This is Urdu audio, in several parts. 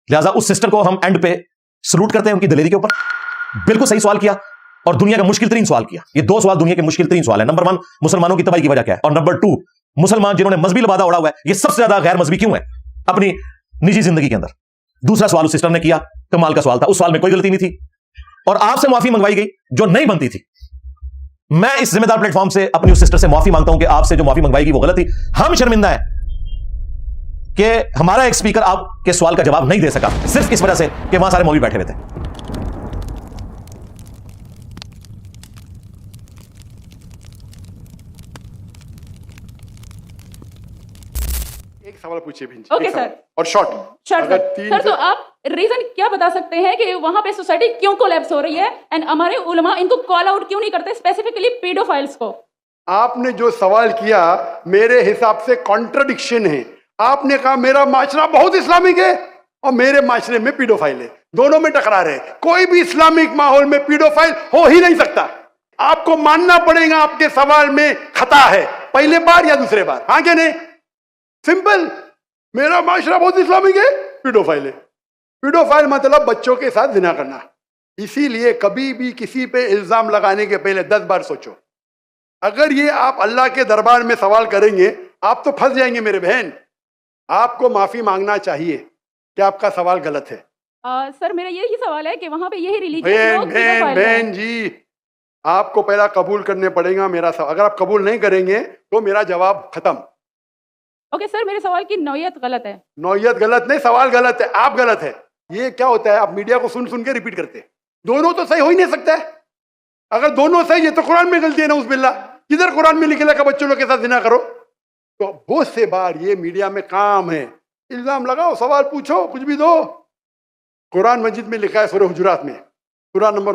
لہٰذا اس سسٹر کو ہم اینڈ پہ سلوٹ کرتے ہیں ان کی دلیری کے اوپر. بالکل صحیح سوال کیا اور دنیا کا مشکل ترین سوال کیا. یہ دو سوال دنیا کے مشکل ترین سوال ہے. نمبر 1 مسلمانوں کی تباہی کی وجہ کیا ہے, اور نمبر 2 مسلمان جنہوں نے مذہبی لبادہ اڑا ہوا ہے یہ سب سے زیادہ غیر مذہبی کیوں ہے اپنی نجی زندگی کے اندر. دوسرا سوال اس سسٹر نے کیا, کمال کا سوال تھا, اس سوال میں کوئی غلطی نہیں تھی اور آپ سے معافی منگوائی گئی جو نہیں بنتی تھی. میں اس ذمہ دار پلیٹ فارم سے اپنی اس سسٹر سے معافی مانگتا ہوں کہ آپ سے جو معافی منگوائی گئی وہ غلط تھی. ہم شرمندہ ہیں کہ ہمارا ایک اسپیکر آپ کے سوال کا جواب نہیں دے سکا صرف اس وجہ سے کہ وہاں سارے مولوی بیٹھے ہوئے تھے. ایک سوال پوچھیے بھی اوکے سر, اور شارٹ سر. تو آپ ریزن کیا بتا سکتے ہیں کہ وہاں پہ سوسائٹی کیوں کولیپس ہو رہی ہے اینڈ ہمارے علماء ان کو کال آؤٹ کیوں نہیں کرتے اسپیسیفکلی پیڈوفائلز کو؟ آپ نے جو سوال کیا میرے حساب سے کانٹرڈکشن ہے. آپ نے کہا میرا معاشرہ بہت اسلامک ہے اور میرے معاشرے میں پیڈوفائل ہے, دونوں میں ٹکرار ہے. کوئی بھی اسلامک ماحول میں پیڈوفائل ہو ہی نہیں سکتا. آپ کو ماننا پڑے گا آپ کے سوال میں خطا ہے پہلے بار یا دوسرے بار, ہاں کہ نہیں؟ سمپل. میرا معاشرہ بہت اسلامک ہے, پیڈوفائل ہے. پیڈوفائل مطلب بچوں کے ساتھ زنا کرنا. اسی لیے کبھی بھی کسی پہ الزام لگانے کے پہلے 10 بار سوچو. اگر یہ آپ اللہ کے دربار میں سوال کریں گے آپ تو پھنس جائیں گے میرے بہن. آپ کو معافی مانگنا چاہیے کہ آپ کا سوال غلط ہے. سر میرا یہی سوال ہے کہ وہاں پہ یہی ریلیجن بہن جی آپ کو پہلا قبول کرنے پڑے گا میرا سوال. اگر آپ قبول نہیں کریں گے تو میرا جواب ختم. اوکے سر, میرے سوال کی نوعیت غلط ہے. نوعیت غلط نہیں, سوال غلط ہے, آپ غلط ہے. یہ کیا ہوتا ہے آپ میڈیا کو سن سن کے ریپیٹ کرتے, دونوں تو صحیح ہو ہی نہیں سکتا ہے. اگر دونوں صحیح ہے تو قرآن میں غلطی ہے نعوذ باللہ. کدھر قرآن میں لکھا کہ بچوں لوگ کے ساتھ زنا کرو؟ تو بہت سے بار یہ میڈیا میں کام ہے, الزام لگاؤ, سوال پوچھو, کچھ بھی دو. قرآن مجید میں لکھا ہے سورہ حجرات میں سورہ نمبر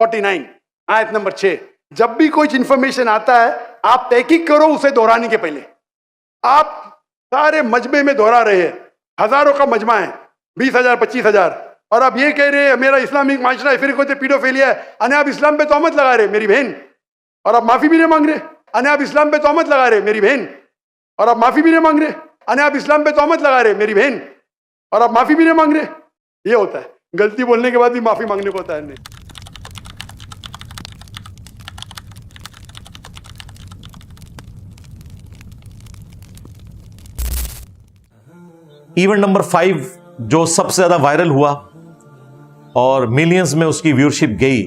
49 آیت نمبر 6, جب بھی کوئی انفارمیشن آتا ہے آپ تحقیق کرو اسے دہرانے کے پہلے. آپ سارے مجمع میں دہرا رہے ہیں, ہزاروں کا مجمع ہے, 20,000 25,000, اور آپ یہ کہہ رہے ہیں میرا اسلامک معاشرہ فرقہ پیڈوفیلیا ہے, یعنی آپ اسلام پہ تہمت لگا رہے میری بہن, اور آپ معافی بھی نہیں مانگ رہے. یعنی آپ اسلام پہ تہمت لگا رہے میری بہن, اور آپ معافی بھی نہیں مانگ رہے. یعنی آپ اسلام پہ تہمت لگا رہے میری بہن, اور آپ معافی بھی نہیں مانگ رہے. یہ ہوتا ہے, غلطی بولنے کے بعد بھی معافی مانگنے کو ہوتا ہے نہیں. ایونٹ نمبر 5 جو سب سے زیادہ وائرل ہوا اور ملینز میں اس کی ویورشپ گئی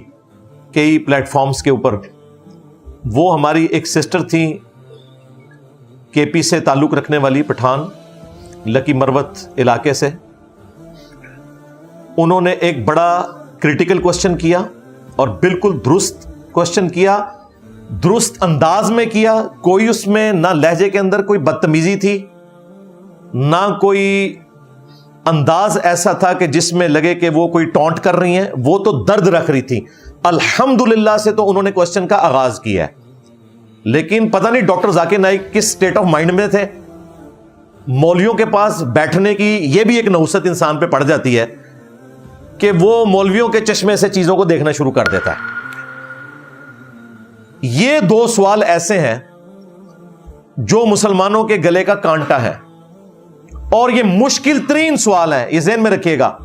کئی پلیٹ فارمز کے اوپر, وہ ہماری ایک سسٹر تھیں کے پی سے تعلق رکھنے والی, پٹھان لکی مروت علاقے سے. انہوں نے ایک بڑا کریٹیکل کوشچن کیا اور بالکل درست کوشچن کیا, درست انداز میں کیا. کوئی اس میں نہ لہجے کے اندر کوئی بدتمیزی تھی, نہ کوئی انداز ایسا تھا کہ جس میں لگے کہ وہ کوئی ٹونٹ کر رہی ہیں, وہ تو درد رکھ رہی تھی. الحمدللہ سے تو انہوں نے کوشچن کا آغاز کیا ہے, لیکن پتہ نہیں ڈاکٹر ذاکر نائک کس سٹیٹ آف مائنڈ میں تھے. مولویوں کے پاس بیٹھنے کی یہ بھی ایک نحوست انسان پہ پڑ جاتی ہے کہ وہ مولویوں کے چشمے سے چیزوں کو دیکھنا شروع کر دیتا ہے. یہ 2 سوال ایسے ہیں جو مسلمانوں کے گلے کا کانٹا ہے اور یہ مشکل ترین سوال ہے, یہ ذہن میں رکھیے گا.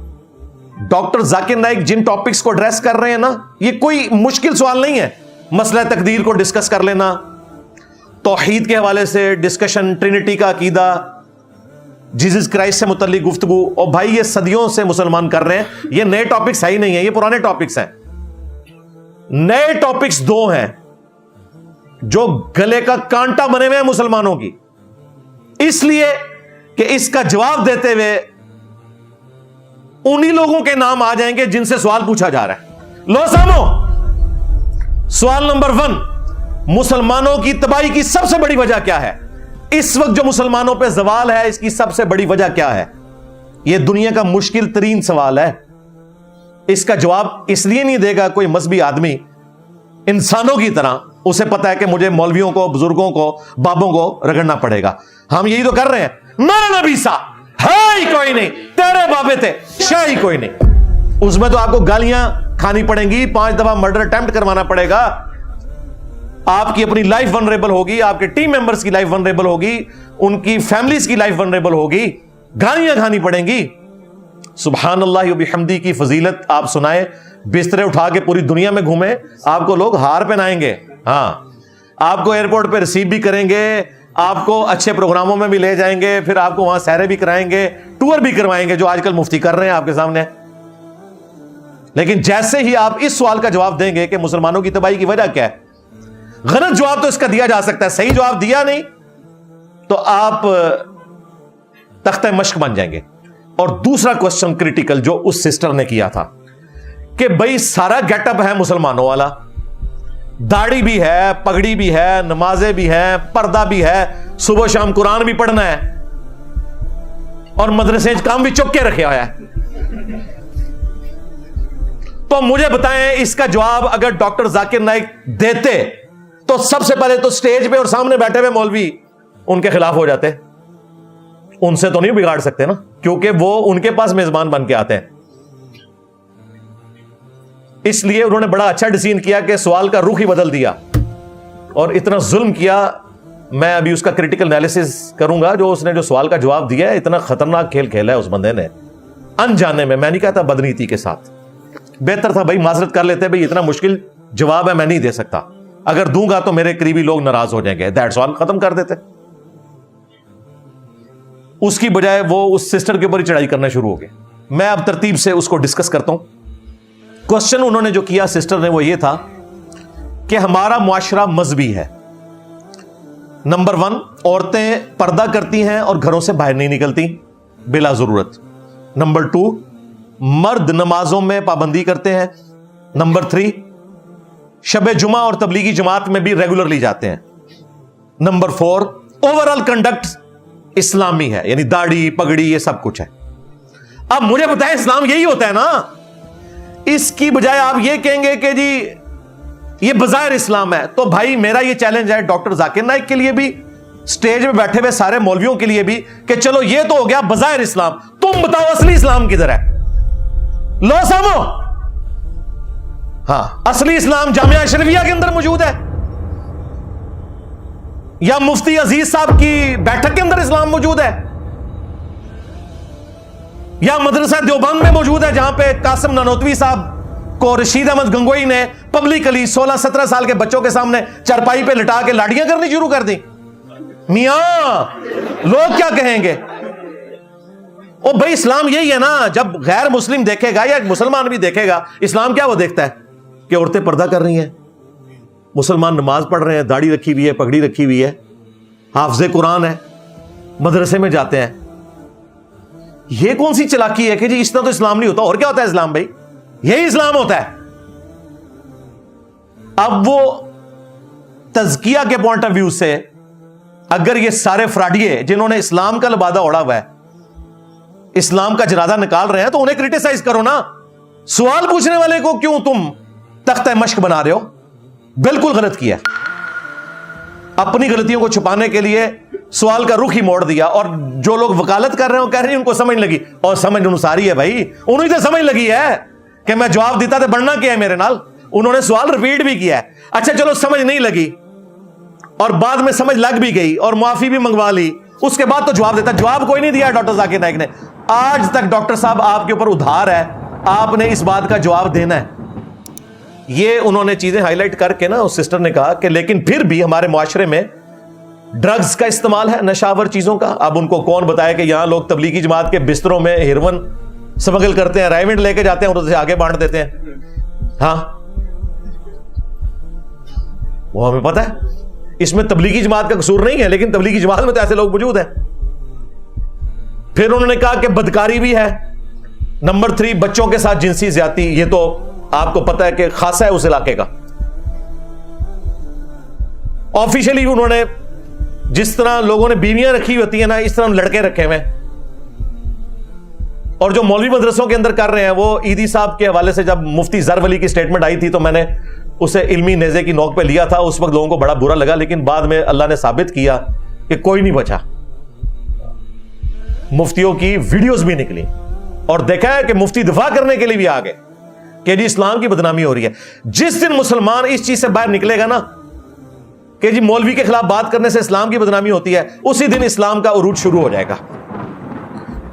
ڈاکٹر ذاکر نائک جن ٹاپکس کو ایڈریس کر رہے ہیں نا, یہ کوئی مشکل سوال نہیں ہے. مسئلہ تقدیر کو ڈسکس کر لینا, توحید کے حوالے سے ڈسکشن, ٹرینٹی کا عقیدہ, جیزس کرائسٹ سے متعلق گفتگو. اور بھائی یہ صدیوں سے مسلمان کر رہے ہیں, یہ نئے ٹاپکس ہے ہی نہیں ہیں, یہ پرانے ٹاپکس ہیں. نئے ٹاپکس 2 ہیں جو گلے کا کانٹا بنے ہوئے ہیں مسلمانوں کی, اس لیے کہ اس کا جواب دیتے ہوئے انہی لوگوں کے نام آ جائیں گے جن سے سوال پوچھا جا رہا ہے. لو سامو, سوال نمبر 1, مسلمانوں کی تباہی کی سب سے بڑی وجہ کیا ہے؟ اس وقت جو مسلمانوں پہ زوال ہے اس کی سب سے بڑی وجہ کیا ہے؟ یہ دنیا کا مشکل ترین سوال ہے. اس کا جواب اس لیے نہیں دے گا کوئی مذہبی آدمی انسانوں کی طرح, اسے پتا ہے کہ مجھے مولویوں کو, بزرگوں کو, بابوں کو رگڑنا پڑے گا. ہم یہی تو کر رہے ہیں. میرے نبی سا ہے ہی کوئی نہیں, تیرے بابے تھے شاہ ہی کوئی نہیں. اس میں تو آپ کو گالیاں کھانی پڑیں گی, 5 دفعہ مرڈر اٹیمپٹ کروانا پڑے گا, آپ کی اپنی لائف ونریبل ہوگی, آپ کے ٹیم ممبرز کی لائف ونریبل ہوگی, ان کی فیملیز کی لائف ونریبل ہوگی, گالیاں کھانی پڑیں گی. سبحان اللہ و بحمدی کی فضیلت آپ سنائیں, بسترے اٹھا کے پوری دنیا میں گھومیں, آپ کو لوگ ہار پہنائیں گے, ہاں آپ کو ایئرپورٹ پہ ریسیو بھی کریں گے, آپ کو اچھے پروگراموں میں بھی لے جائیں گے, پھر آپ کو وہاں سیرے بھی کرائیں گے, ٹور بھی کروائیں گے, جو آج کل مفتی کر رہے ہیں آپ کے سامنے. لیکن جیسے ہی آپ اس سوال کا جواب دیں گے کہ مسلمانوں کی تباہی کی وجہ کیا ہے, غلط جواب تو اس کا دیا جا سکتا ہے, صحیح جواب دیا نہیں تو آپ تختہ مشق بن جائیں گے. اور دوسرا کوسچن کریٹیکل جو اس سسٹر نے کیا تھا کہ بھائی سارا گیٹ اپ ہے مسلمانوں والا, داڑھی بھی ہے, پگڑی بھی ہے, نمازیں بھی ہیں, پردہ بھی ہے, صبح شام قرآن بھی پڑھنا ہے, اور مدرسے کام بھی چک کے رکھے ہوا ہے. تو مجھے بتائیں اس کا جواب اگر ڈاکٹر ذاکر نائک دیتے تو سب سے پہلے تو سٹیج پہ اور سامنے بیٹھے ہوئے مولوی ان کے خلاف ہو جاتے. ان سے تو نہیں بگاڑ سکتے نا, کیونکہ وہ ان کے پاس میزبان بن کے آتے ہیں. اس لیے انہوں نے بڑا اچھا ڈیسیژن کیا کہ سوال کا رخ ہی بدل دیا اور اتنا ظلم کیا. میں ابھی اس کا کریٹیکل انالیسس کروں گا. جو اس نے جو سوال کا جواب دیا ہے, اتنا خطرناک کھیل کھیلا ہے اس بندے نے انجانے میں. میں نہیں کہتا بدنیتی کے ساتھ, بہتر تھا بھائی معذرت کر لیتے, بھائی اتنا مشکل جواب ہے میں نہیں دے سکتا, اگر دوں گا تو میرے قریبی لوگ ناراض ہو جائیں گے, دیٹس آل, ختم کر دیتے. اس کی بجائے وہ اس سسٹر کے اوپر ہی چڑھائی کرنا شروع ہو گئے. میں اب ترتیب سے اس کو ڈسکس کرتا ہوں. کوسچن انہوں نے جو کیا سسٹر نے وہ یہ تھا کہ ہمارا معاشرہ مذہبی ہے. نمبر 1, عورتیں پردہ کرتی ہیں اور گھروں سے باہر نہیں نکلتی بلا ضرورت. نمبر 2, مرد نمازوں میں پابندی کرتے ہیں. نمبر 3, شب جمعہ اور تبلیغی جماعت میں بھی ریگولرلی جاتے ہیں. نمبر 4, اوور آل کنڈکٹ اسلامی ہے, یعنی داڑھی پگڑی یہ سب کچھ ہے. اب مجھے بتائیں اسلام یہی ہوتا ہے نا. اس کی بجائے آپ یہ کہیں گے کہ جی یہ بظاہر اسلام ہے. تو بھائی میرا یہ چیلنج ہے ڈاکٹر ذاکر نائک کے لیے بھی, سٹیج پہ بیٹھے ہوئے سارے مولویوں کے لیے بھی, کہ چلو یہ تو ہو گیا بظاہر اسلام, تم بتاؤ اصلی اسلام کدھر ہے. لو سامو, ہاں اصلی اسلام جامعہ اشرفیہ کے اندر موجود ہے, یا مفتی عزیز صاحب کی بیٹھک کے اندر اسلام موجود ہے, یا مدرسہ دیوبند میں موجود ہے جہاں پہ قاسم نانوتوی صاحب کو رشید احمد گنگوئی نے پبلکلی 16-17 سال کے بچوں کے سامنے چارپائی پہ لٹا کے لاڑیاں کرنی شروع کر دی. میاں لوگ کیا کہیں گے؟ او بھائی اسلام یہی ہے نا. جب غیر مسلم دیکھے گا یا ایک مسلمان بھی دیکھے گا, اسلام کیا وہ دیکھتا ہے کہ عورتیں پردہ کر رہی ہیں, مسلمان نماز پڑھ رہے ہیں, داڑھی رکھی ہوئی ہے, پگڑی رکھی ہوئی ہے, حافظ قرآن ہے, مدرسے میں جاتے ہیں. یہ کون سی چلاکی ہے کہ جی اس طرح تو اسلام نہیں ہوتا. اور کیا ہوتا ہے اسلام؟ بھائی یہی اسلام ہوتا ہے. اب وہ تزکیہ کے پوائنٹ آف ویو سے اگر یہ سارے فراڈیے جنہوں نے اسلام کا لبادہ اوڑا ہوا ہے اسلام کا جنازہ نکال رہے ہیں تو انہیں کریٹیسائز کرو نا. سوال پوچھنے والے کو کیوں تم تختہ مشق بنا رہے ہو؟ بالکل غلط کیا. اپنی غلطیوں کو چھپانے کے لیے سوال کا رخ ہی موڑ دیا. اور جو لوگ وکالت کر رہے ہیں وہ کہہ رہے ہیں ان کو سمجھ لگی, اور سمجھ انساری ہے بھائی, انہیں تو سمجھ لگی ہے کہ میں جواب دیتا تو بڑھنا کیا ہے میرے نال. انہوں نے سوال ریپیٹ بھی کیا ہے. اچھا چلو سمجھ نہیں لگی اور بعد میں سمجھ لگ بھی گئی اور معافی بھی منگوا لی, اس کے بعد تو جواب دیتا. جواب کوئی نہیں دیا ڈاکٹر ذاکر نائک نے آج تک. ڈاکٹر صاحب آپ کے اوپر ادھار ہے, آپ نے اس بات کا جواب دینا ہے. یہ انہوں نے چیزیں ہائی لائٹ کر کے نا اس سسٹر نے کہا کہ لیکن پھر بھی ہمارے معاشرے میں ڈرگز کا استعمال ہے, نشاور چیزوں کا. اب ان کو کون بتایا کہ یہاں لوگ تبلیغی جماعت کے بستروں میں ہیروئن سمگل کرتے ہیں, رائمنڈ لے کے جاتے ہیں اور اسے آگے بانٹ دیتے ہیں. ہاں وہ ہمیں پتا ہے. اس میں تبلیغی جماعت کا قصور نہیں ہے, لیکن تبلیغی جماعت میں تو ایسے لوگ موجود ہیں. پھر انہوں نے کہا کہ بدکاری بھی ہے. نمبر 3, بچوں کے ساتھ جنسی زیادتی. یہ تو آپ کو پتا ہے کہ خاصا ہے اس علاقے کا. آفیشلی انہوں نے جس طرح لوگوں نے بیویاں رکھی ہوتی ہیں نا, اس طرح لڑکے رکھے ہوئے. اور جو مولوی مدرسوں کے اندر کر رہے ہیں, وہ عیدی صاحب کے حوالے سے جب مفتی ظرف علی کی سٹیٹمنٹ آئی تھی تو میں نے اسے علمی نیزے کی نوک پہ لیا تھا. اس وقت لوگوں کو بڑا برا لگا, لیکن بعد میں اللہ نے ثابت کیا کہ کوئی نہیں بچا. مفتیوں کی ویڈیوز بھی نکلی اور دیکھا ہے کہ مفتی دفاع کرنے کے لیے بھی آگے کہ جی اسلام کی بدنامی ہو رہی ہے. جس دن مسلمان اس چیز سے باہر نکلے گا نا کہ جی مولوی کے خلاف بات کرنے سے اسلام کی بدنامی ہوتی ہے, اسی دن اسلام کا عروج شروع ہو جائے گا.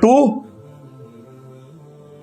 2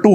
2,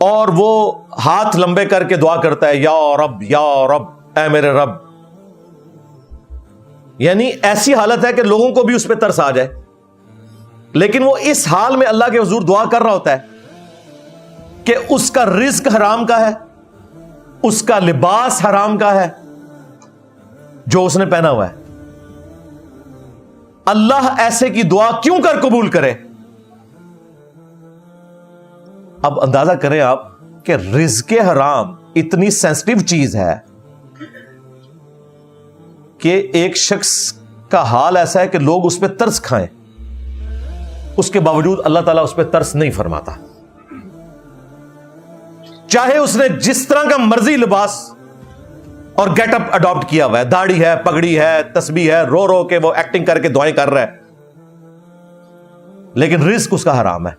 اور وہ ہاتھ لمبے کر کے دعا کرتا ہے یا رب اے میرے رب. یعنی ایسی حالت ہے کہ لوگوں کو بھی اس پہ ترس آ جائے, لیکن وہ اس حال میں اللہ کے حضور دعا کر رہا ہوتا ہے کہ اس کا رزق حرام کا ہے, اس کا لباس حرام کا ہے جو اس نے پہنا ہوا ہے. اللہ ایسے کی دعا کیوں کر قبول کرے؟ اب اندازہ کریں آپ کہ رزق حرام اتنی سینسٹیو چیز ہے کہ ایک شخص کا حال ایسا ہے کہ لوگ اس پہ ترس کھائیں, اس کے باوجود اللہ تعالیٰ اس پہ ترس نہیں فرماتا. چاہے اس نے جس طرح کا مرضی لباس اور گیٹ اپ اڈاپٹ کیا ہوا ہے, داڑھی ہے, پگڑی ہے, تسبیح ہے, رو رو کے وہ ایکٹنگ کر کے دعائیں کر رہا ہے, لیکن رزق اس کا حرام ہے.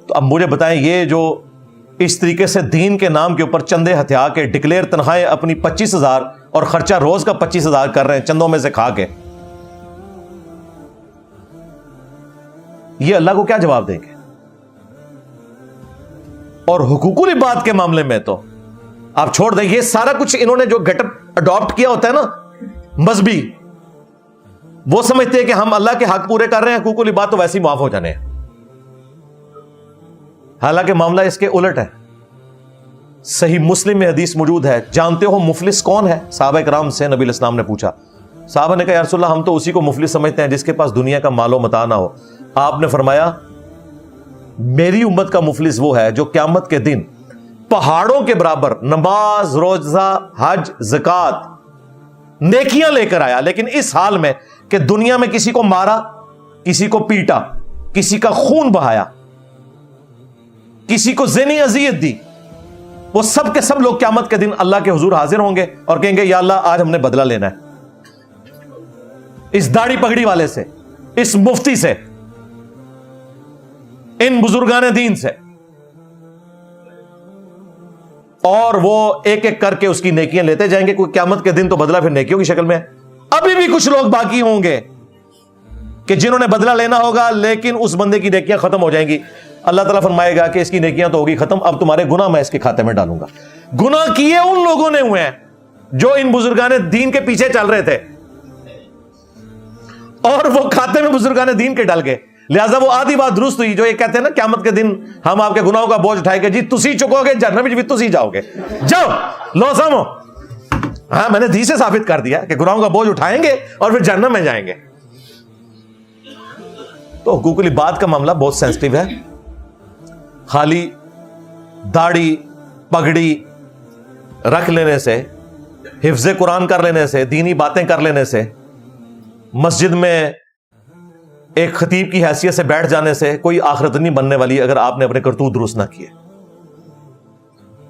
تو اب مجھے بتائیں, یہ جو اس طریقے سے دین کے نام کے اوپر چندے ہتھیا کے ڈکلیئر تنخواہیں اپنی 25,000 اور خرچہ روز کا 25,000 کر رہے ہیں چندوں میں سے کھا کے, یہ اللہ کو کیا جواب دیں گے؟ اور حقوق العباد کے معاملے میں تو آپ چھوڑ دیں, یہ سارا کچھ انہوں نے جو گیٹ اپ اڈاپٹ کیا ہوتا ہے نا مذہبی, وہ سمجھتے ہیں کہ ہم اللہ کے حق پورے کر رہے ہیں, حقوق العباد تو ویسے ہی معاف ہو جانے ہیں. حالانکہ معاملہ اس کے الٹ ہے. صحیح مسلم میں حدیث موجود ہے, جانتے ہو مفلس کون ہے؟ صحابہ کرام سے نبی الاسلام نے پوچھا. صحابہ نے کہا یا رسول اللہ ہم تو اسی کو مفلس سمجھتے ہیں جس کے پاس دنیا کا مال و متاع نہ ہو. آپ نے فرمایا میری امت کا مفلس وہ ہے جو قیامت کے دن پہاڑوں کے برابر نماز, روزہ, حج, زکات, نیکیاں لے کر آیا, لیکن اس حال میں کہ دنیا میں کسی کو مارا, کسی کو پیٹا, کسی کا خون بہایا, کسی کو ذہنی اذیت دی. وہ سب کے سب لوگ قیامت کے دن اللہ کے حضور حاضر ہوں گے اور کہیں گے یا اللہ آج ہم نے بدلہ لینا ہے اس داڑھی پگڑی والے سے, اس مفتی سے, ان بزرگان دین سے. اور وہ ایک ایک کر کے اس کی نیکیاں لیتے جائیں گے. کوئی قیامت کے دن تو بدلہ پھر نیکیوں کی شکل میں ہے. ابھی بھی کچھ لوگ باقی ہوں گے کہ جنہوں نے بدلہ لینا ہوگا, لیکن اس بندے کی نیکیاں ختم ہو جائیں گی. اللہ تعالیٰ فرمائے گا کہ اس کی نیکیاں تو ہوگی ختم, اب تمہارے گناہ میں اس کے کھاتے میں ڈالوں گا. گناہ کیے ان لوگوں نے ہوئے ہیں جو ان بزرگان دین کے پیچھے چل رہے تھے, اور وہ کھاتے میں بزرگان دین کے ڈال گئے. لہٰذا وہ آدھی بات درست ہوئی جو یہ کہتے ہیں نا قیامت کے دن ہم آپ کے گناہوں کا بوجھ اٹھائے گے, جی تسی چکو گے, جہنم بھی تسی جاؤ گے, جاؤ لو سامو. ہاں میں نے حدیث سے ثابت کر دیا کہ گناہوں کا بوجھ اٹھائیں گے اور پھر جہنم میں جائیں گے. تو حقوق العباد کا معاملہ بہت سینسٹیو ہے. خالی داڑھی پگڑی رکھ لینے سے, حفظ قرآن کر لینے سے, دینی باتیں کر لینے سے, مسجد میں ایک خطیب کی حیثیت سے بیٹھ جانے سے کوئی آخرت نہیں بننے والی اگر آپ نے اپنے کرتوت درست نہ کیے.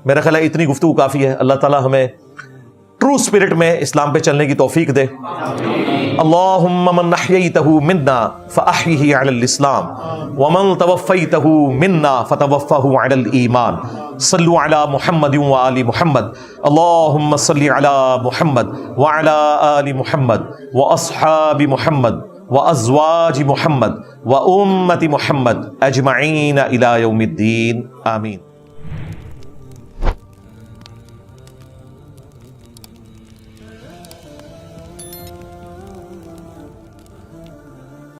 میرا خیال ہے اتنی گفتگو کافی ہے. اللہ تعالی ہمیں ٹرو اسپرٹ میں اسلام پہ چلنے کی توفیق دے. اللہم من احییتہ منا فاحیہ علی الاسلام ومن توفیتہ منا فتوفہ علی الایمان. صلوا علی محمد وآل محمد. اللہم صلی علی محمد وعلی آل محمد واصحاب محمد وازواج محمد وامت محمد اجمعین الی یوم الدین. آمین.